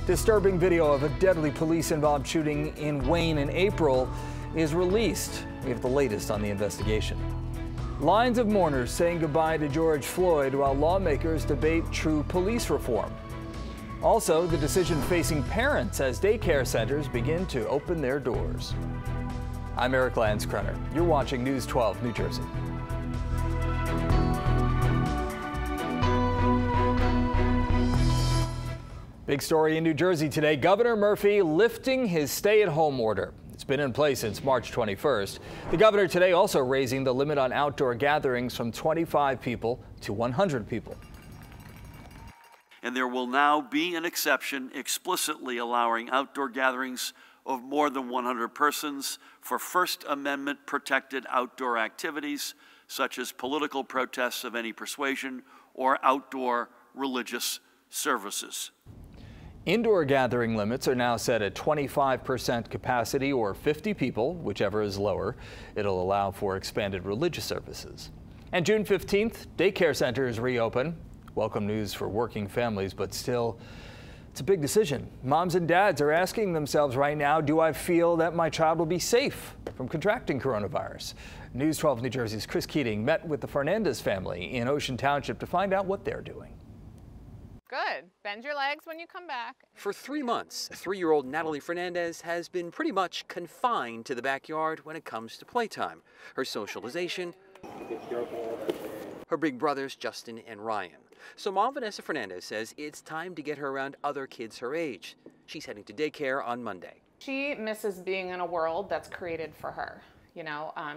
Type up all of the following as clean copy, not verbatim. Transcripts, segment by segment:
Disturbing video of a deadly police-involved shooting in Wayne in April is released. We have the latest on the investigation. Lines of mourners saying goodbye to George Floyd while lawmakers debate true police reform. Also, the decision facing parents as daycare centers begin to open their doors. I'm Eric Landskrener. You're watching News 12 New Jersey. Big story in New Jersey today. Governor Murphy lifting his stay-at-home order. It's been in place since March 21st. The governor today also raising the limit on outdoor gatherings from 25 people to 100 people. And there will now be an exception explicitly allowing outdoor gatherings of more than 100 persons for First Amendment protected outdoor activities, such as political protests of any persuasion or outdoor religious services. Indoor gathering limits are now set at 25% capacity or 50 people, whichever is lower. It'll allow for expanded religious services. And June 15th, daycare centers reopen. Welcome news for working families, but still, it's a big decision. Moms and dads are asking themselves right now, do I feel that my child will be safe from contracting coronavirus? News 12 New Jersey's Chris Keating met with the Fernandez family in Ocean Township to find out what they're doing. Good. Bend your legs when you come back. For 3 months, 3-year-old Natalie Fernandez has been pretty much confined to the backyard when it comes to playtime. Her socialization, her big brothers Justin and Ryan. So Mom Vanessa Fernandez says it's time to get her around other kids her age. She's heading to daycare on Monday. She misses being in a world that's created for her.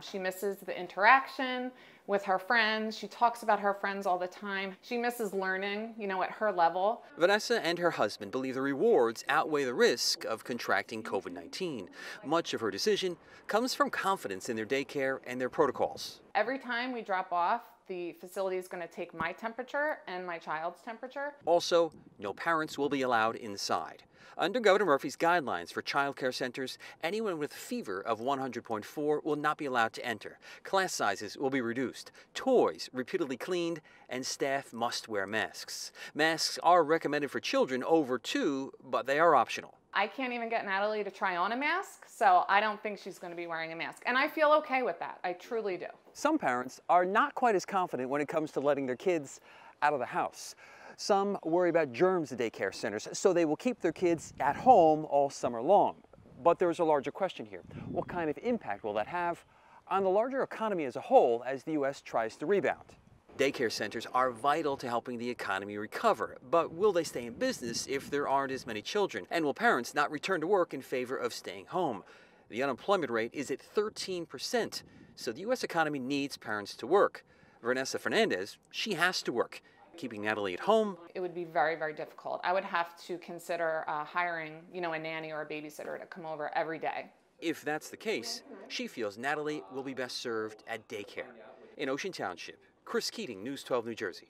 She misses the interaction with her friends. She talks about her friends all the time. She misses learning, at her level. Vanessa and her husband believe the rewards outweigh the risk of contracting COVID-19. Much of her decision comes from confidence in their daycare and their protocols. Every time we drop off, the facility is going to take my temperature and my child's temperature. Also, no parents will be allowed inside. Under Governor Murphy's guidelines for child care centers, anyone with a fever of 100.4 will not be allowed to enter. Class sizes will be reduced, toys repeatedly cleaned, and staff must wear masks. Masks are recommended for children over 2, but they are optional. I can't even get Natalie to try on a mask, so I don't think she's going to be wearing a mask. And I feel okay with that. I truly do. Some parents are not quite as confident when it comes to letting their kids out of the house. Some worry about germs at daycare centers, so they will keep their kids at home all summer long. But there's a larger question here. What kind of impact will that have on the larger economy as a whole as the U.S. tries to rebound? Daycare centers are vital to helping the economy recover, but will they stay in business if there aren't as many children? And will parents not return to work in favor of staying home? The unemployment rate is at 13%, so the U.S. economy needs parents to work. Vanessa Fernandez, she has to work. Keeping Natalie at home, it would be very, very difficult. I would have to consider hiring, a nanny or a babysitter to come over every day. If that's the case, she feels Natalie will be best served at daycare. In Ocean Township, Chris Keating, News 12 New Jersey.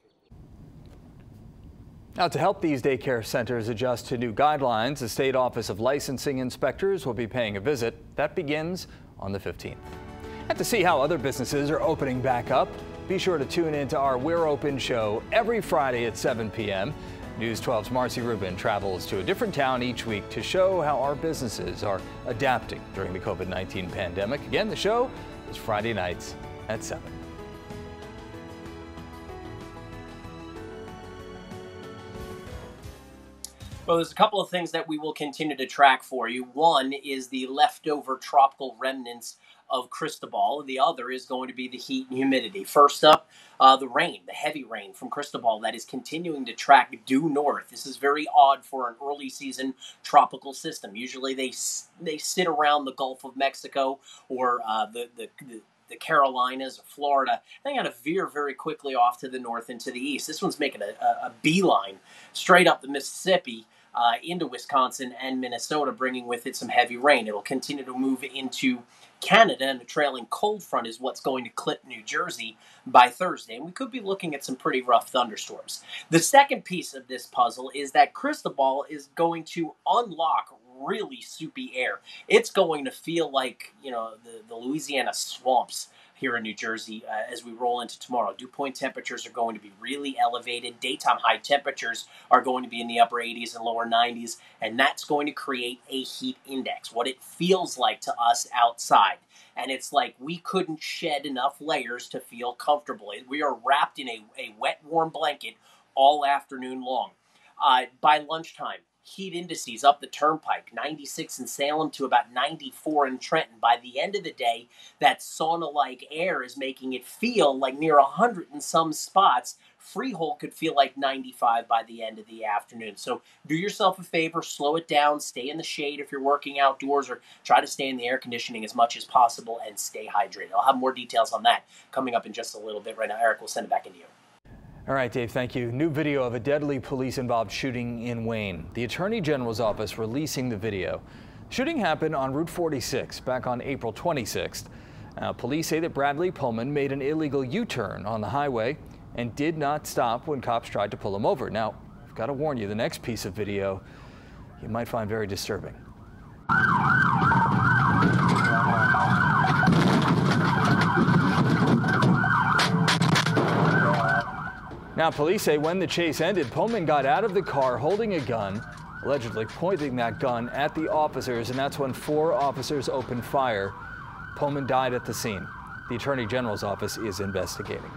Now, to help these daycare centers adjust to new guidelines, the State Office of Licensing Inspectors will be paying a visit. That begins on the 15th. And to see how other businesses are opening back up, be sure to tune in to our We're Open show every Friday at 7 p.m. News 12's Marcy Rubin travels to a different town each week to show how our businesses are adapting during the COVID-19 pandemic. Again, the show is Friday nights at 7. Well, there's a couple of things that we will continue to track for you. One is the leftover tropical remnants of Cristobal. The other is going to be the heat and humidity. First up, the rain, the heavy rain from Cristobal that is continuing to track due north. This is very odd for an early season tropical system. Usually they sit around the Gulf of Mexico or the Carolinas or Florida. They got to veer very quickly off to the north and to the east. This one's making a beeline straight up the Mississippi into Wisconsin and Minnesota, bringing with it some heavy rain. It'll continue to move into Canada, and the trailing cold front is what's going to clip New Jersey by Thursday, and we could be looking at some pretty rough thunderstorms. The second piece of this puzzle is that Cristobal is going to unlock really soupy air. It's going to feel like, the Louisiana swamps here in New Jersey as we roll into tomorrow. Dew point temperatures are going to be really elevated. Daytime high temperatures are going to be in the upper 80s and lower 90s, and that's going to create a heat index, what it feels like to us outside. And it's like we couldn't shed enough layers to feel comfortable. We are wrapped in a wet, warm blanket all afternoon long. By lunchtime, heat indices up the turnpike, 96 in Salem to about 94 in Trenton. By the end of the day, that sauna-like air is making it feel like near 100 in some spots. Freehold could feel like 95 by the end of the afternoon. So do yourself a favor, slow it down, stay in the shade if you're working outdoors, or try to stay in the air conditioning as much as possible and stay hydrated. I'll have more details on that coming up in just a little bit. Right now, Eric, we'll send it back into you. All right, Dave, thank you. New video of a deadly police-involved shooting in Wayne. The Attorney General's office releasing the video. Shooting happened on Route 46 back on April 26th. Police say that Bradley Pullman made an illegal U-turn on the highway and did not stop when cops tried to pull him over. Now, I've got to warn you, the next piece of video you might find very disturbing. Now, police say when the chase ended, Pullman got out of the car holding a gun, allegedly pointing that gun at the officers, and that's when 4 officers opened fire. Pullman died at the scene. The Attorney General's office is investigating.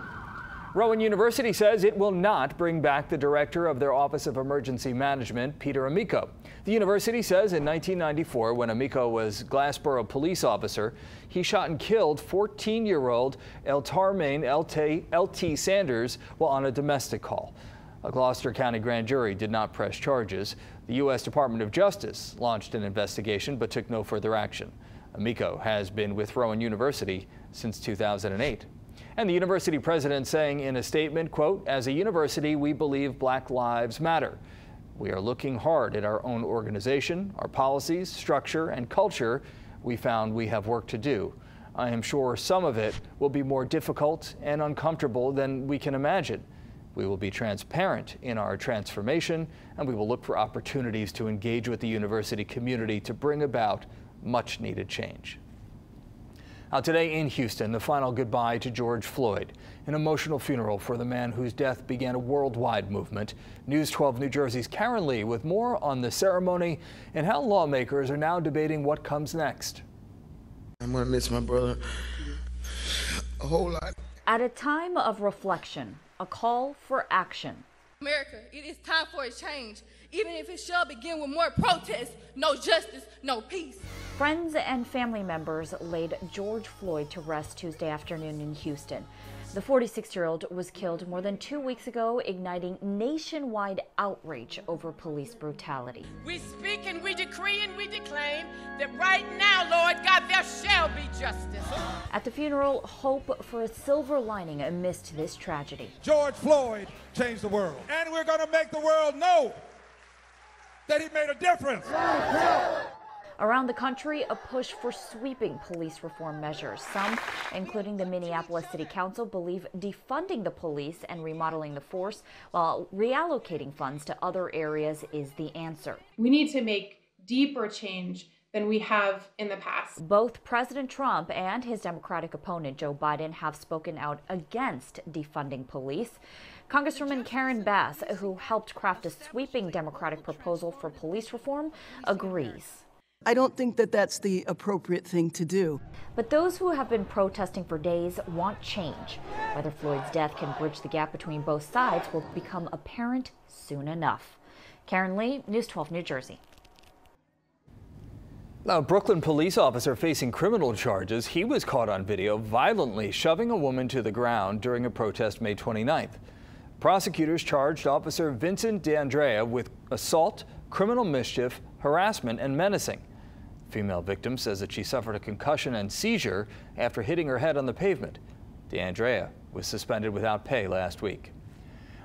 Rowan University says it will not bring back the director of their Office of Emergency Management, Peter Amico. The university says in 1994, when Amico was Glassboro police officer, he shot and killed 14-year-old Eltarmaine LT Sanders while on a domestic call. A Gloucester County grand jury did not press charges. The U.S. Department of Justice launched an investigation but took no further action. Amico has been with Rowan University since 2008. And the university president saying in a statement, quote, "As a university, we believe Black lives matter. We are looking hard at our own organization, our policies, structure, and culture. We found we have work to do. I am sure some of it will be more difficult and uncomfortable than we can imagine. We will be transparent in our transformation, and we will look for opportunities to engage with the university community to bring about much needed change." Today in Houston, the final goodbye to George Floyd, an emotional funeral for the man whose death began a worldwide movement. News 12 New Jersey's Karen Lee with more on the ceremony and how lawmakers are now debating what comes next. I'm going to miss my brother a whole lot. At a time of reflection, a call for action. America, it is time for a change. Even if it shall begin with more protests, no justice, no peace. Friends and family members laid George Floyd to rest Tuesday afternoon in Houston. The 46-year-old was killed more than 2 weeks ago, igniting nationwide outrage over police brutality. We speak and we decree and we declaim that right now, Lord God, there shall be justice. At the funeral, hope for a silver lining amidst this tragedy. George Floyd changed the world, and we're going to make the world know that he made a difference. Around the country, a push for sweeping police reform measures. Some, including the Minneapolis City Council, believe defunding the police and remodeling the force while reallocating funds to other areas is the answer. We need to make deeper change than we have in the past. Both President Trump and his Democratic opponent, Joe Biden, have spoken out against defunding police. Congresswoman Karen Bass, who helped craft a sweeping Democratic proposal for police reform, agrees. I don't think that that's the appropriate thing to do. But those who have been protesting for days want change. Whether Floyd's death can bridge the gap between both sides will become apparent soon enough. Karen Lee, News 12 New Jersey. A Brooklyn police officer facing criminal charges. He was caught on video violently shoving a woman to the ground during a protest May 29th. Prosecutors charged Officer Vincent D'Andrea with assault, criminal mischief, harassment, and menacing. The female victim says that she suffered a concussion and seizure after hitting her head on the pavement. D'Andrea was suspended without pay last week.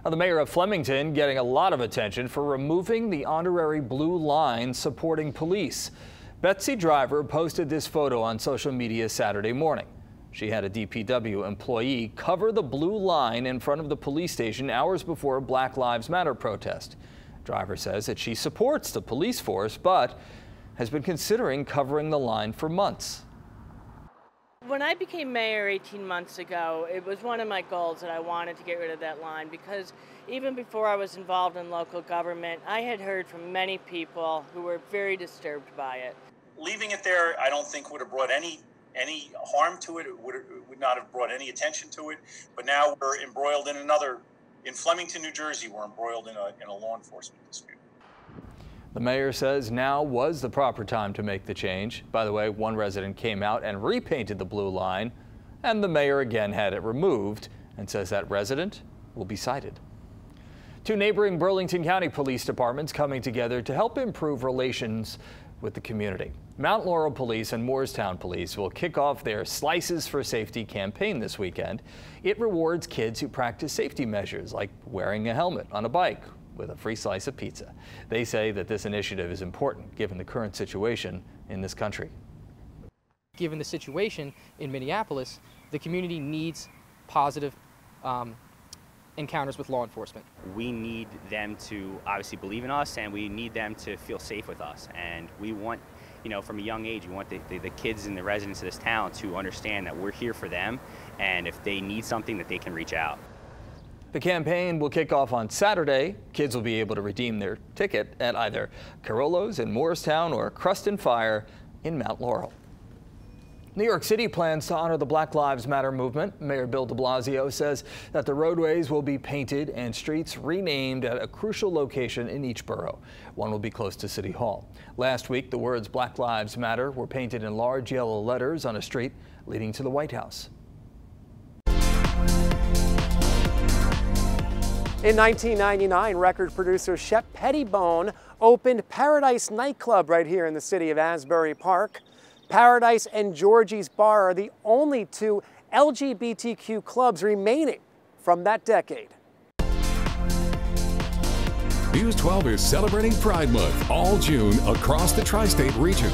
The mayor of Flemington getting a lot of attention for removing the honorary blue line supporting police. Betsy Driver posted this photo on social media Saturday morning. She had a DPW employee cover the blue line in front of the police station hours before a Black Lives Matter protest. Driver says that she supports the police force, but has been considering covering the line for months. When I became mayor 18 months ago, it was one of my goals that I wanted to get rid of that line, because even before I was involved in local government, I had heard from many people who were very disturbed by it. Leaving it there, I don't think would have brought any harm to it. It would not have brought any attention to it. But now we're embroiled in in Flemington, New Jersey, we're embroiled in a law enforcement dispute. The mayor says now was the proper time to make the change. By the way, one resident came out and repainted the blue line, and the mayor again had it removed and says that resident will be cited. Two neighboring Burlington County Police Departments coming together to help improve relations with the community. Mount Laurel Police and Moorestown Police will kick off their Slices for Safety campaign this weekend. It rewards kids who practice safety measures like wearing a helmet on a bike with a free slice of pizza. They say that this initiative is important given the current situation in this country. Given the situation in Minneapolis, the community needs positive encounters with law enforcement. We need them to obviously believe in us, and we need them to feel safe with us. And we want, from a young age, we want the kids and the residents of this town to understand that we're here for them, and if they need something, that they can reach out. The campaign will kick off on Saturday. Kids will be able to redeem their ticket at either Carollo's in Moorestown or Crust and Fire in Mount Laurel. New York City plans to honor the Black Lives Matter movement. Mayor Bill de Blasio says that the roadways will be painted and streets renamed at a crucial location in each borough. One will be close to City Hall. Last week, the words Black Lives Matter were painted in large yellow letters on a street leading to the White House. In 1999, record producer Shep Pettibone opened Paradise Nightclub right here in the city of Asbury Park. Paradise and Georgie's Bar are the only two LGBTQ clubs remaining from that decade. News 12 is celebrating Pride Month all June across the tri-state region.